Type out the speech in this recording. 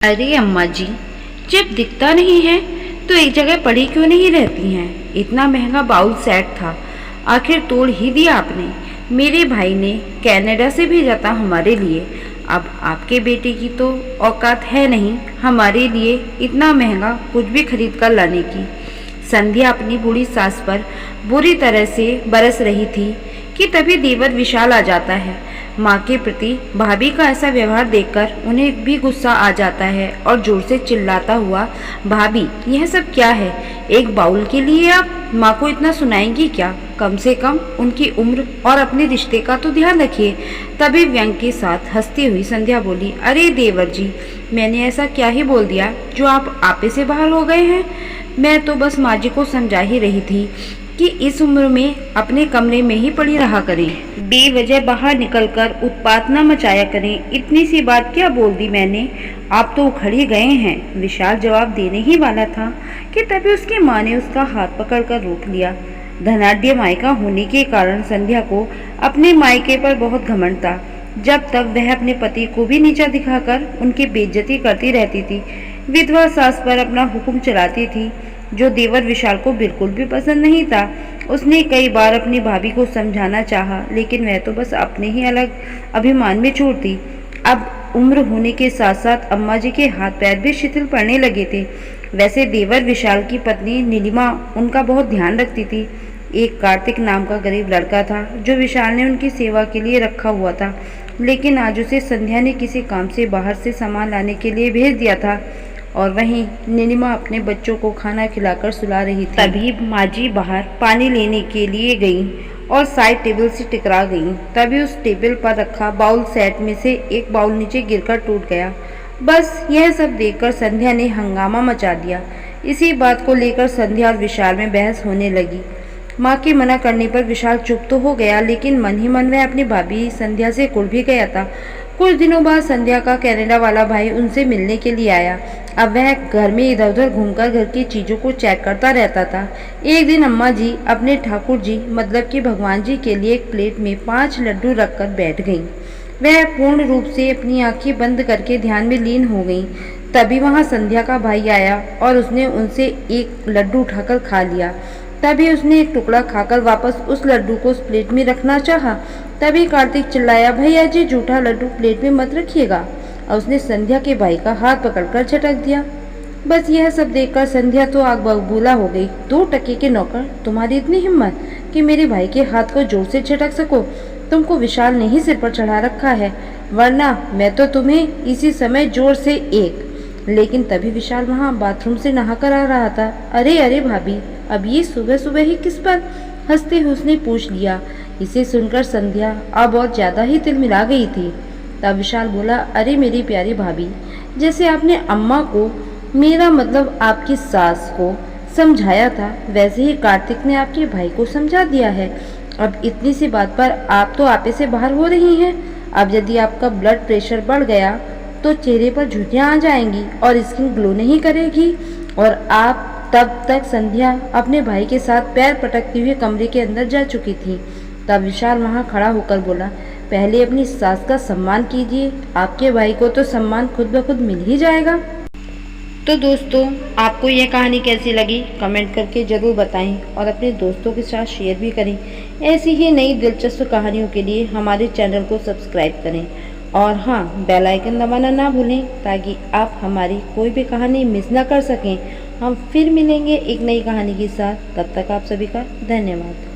अरे अम्मा जी, जब दिखता नहीं है तो एक जगह पड़ी क्यों नहीं रहती हैं? इतना महंगा बाउल सेट था, आखिर तोड़ ही दिया आपने। मेरे भाई ने कनाडा से भेजा था हमारे लिए। अब आपके बेटे की तो औकात है नहीं हमारे लिए इतना महंगा कुछ भी खरीद कर लाने की। संध्या अपनी बूढ़ी सास पर बुरी तरह से बरस रही थी कि तभी देवर विशाल आ जाता है। माँ के प्रति भाभी का ऐसा व्यवहार देखकर उन्हें भी गुस्सा आ जाता है और जोर से चिल्लाता हुआ, भाभी यह सब क्या है? एक बाउल के लिए आप माँ को इतना सुनाएंगी क्या? कम से कम उनकी उम्र और अपने रिश्ते का तो ध्यान रखिए। तभी व्यंग के साथ हंसती हुई संध्या बोली, अरे देवर जी, मैंने ऐसा क्या ही बोल दिया जो आप आपे से बाहर हो गए हैं? मैं तो बस माँ जी को समझा ही रही थी कि इस उम्र में अपने कमरे में ही पड़ी रहा करें, बेवजह बाहर निकलकर उत्पात न मचाया करें। इतनी सी बात क्या बोल दी मैंने? आप तो उखड़ गए हैं। विशाल जवाब देने ही वाला था कि तभी उसकी माँ ने उसका हाथ पकड़कर रोक लिया। धनाढ्य मायका होने के कारण संध्या को अपने मायके पर बहुत घमंड था। जब तक वह अपने पति को भी नीचा दिखाकर उनकी बेइज्जती करती रहती थी, विधवा सास पर अपना हुक्म चलाती थी, जो देवर विशाल को बिल्कुल भी पसंद नहीं था। उसने कई बार अपनी भाभी को समझाना चाहा, लेकिन वह तो बस अपने ही अलग अभिमान में चूर थी। अब उम्र होने के साथ साथ अम्मा जी के हाथ पैर भी शिथिल पड़ने लगे थे। वैसे देवर विशाल की पत्नी नीलिमा उनका बहुत ध्यान रखती थी। एक कार्तिक नाम का गरीब लड़का था जो विशाल ने उनकी सेवा के लिए रखा हुआ था, लेकिन आज उसे संध्या ने किसी काम से बाहर से सामान लाने के लिए भेज दिया था। और वहीं नीलिमा अपने बच्चों को खाना खिलाकर सुला रही थी। तभी माँ जी बाहर पानी लेने के लिए गईं और साइड टेबल से टकरा गईं। तभी उस टेबल पर रखा बाउल सेट में से एक बाउल नीचे गिरकर टूट गया। बस यह सब देखकर संध्या ने हंगामा मचा दिया। इसी बात को लेकर संध्या और विशाल में बहस होने लगी। माँ के मना करने पर विशाल चुप तो हो गया, लेकिन मन ही मन वह अपनी भाभी संध्या से कुड़ भी गया था। कुछ दिनों बाद संध्या का कनाडा वाला भाई उनसे मिलने के लिए आया। अब वह घर में इधर उधर घूमकर घर की चीज़ों को चेक करता रहता था। एक दिन अम्मा जी अपने ठाकुर जी मतलब कि भगवान जी के लिए एक प्लेट में 5 लड्डू रखकर बैठ गईं। वह पूर्ण रूप से अपनी आंखें बंद करके ध्यान में लीन हो गईं। तभी वहां संध्या का भाई आया और उसने उनसे एक लड्डू उठाकर खा लिया। तभी उसने एक टुकड़ा खाकर वापस उस लड्डू को उस प्लेट में रखना चाहा। तभी कार्तिक चिल्लाया, भैया जी झूठा लड्डू प्लेट में मत रखिएगा। और उसने संध्या के भाई का हाथ पकड़कर झटक दिया। बस यह सब देखकर संध्या तो आग बबूला हो गई। 2 टके के नौकर, तुम्हारी इतनी हिम्मत कि मेरे भाई के हाथ को जोर से झटक सको? तुमको विशाल ने ही सिर पर चढ़ा रखा है, वरना मैं तो तुम्हें इसी समय जोर से एक। लेकिन तभी विशाल वहाँ बाथरूम से नहाकर आ रहा था। अरे अरे भाभी, अब ये सुबह सुबह ही किस पर? हंसते हुए उसने पूछ लिया। इसे सुनकर संध्या अब बहुत ज्यादा ही तिलमिला गई थी। तब विशाल बोला, अरे मेरी प्यारी भाभी, जैसे आपने अम्मा को, मेरा मतलब आपकी सास को समझाया था, वैसे ही कार्तिक ने आपके भाई को समझा दिया है। अब इतनी सी बात पर आप तो आपे से बाहर हो रही हैं। अब यदि आपका ब्लड प्रेशर बढ़ गया तो चेहरे पर झुर्रियाँ आ जाएंगी और स्किन ग्लो नहीं करेगी। और आप तब तक संध्या अपने भाई के साथ पैर पटकती हुए कमरे के अंदर जा चुकी थी। तब विशाल वहाँ खड़ा होकर बोला, पहले अपनी सास का सम्मान कीजिए, आपके भाई को तो सम्मान खुद ब खुद मिल ही जाएगा। तो दोस्तों, आपको यह कहानी कैसी लगी कमेंट करके ज़रूर बताएं और अपने दोस्तों के साथ शेयर भी करें। ऐसी ही नई दिलचस्प कहानियों के लिए हमारे चैनल को सब्सक्राइब करें और हाँ, बेल आइकन दबाना ना भूलें ताकि आप हमारी कोई भी कहानी मिस ना कर सकें। हम फिर मिलेंगे एक नई कहानी के साथ। तब तक आप सभी का धन्यवाद।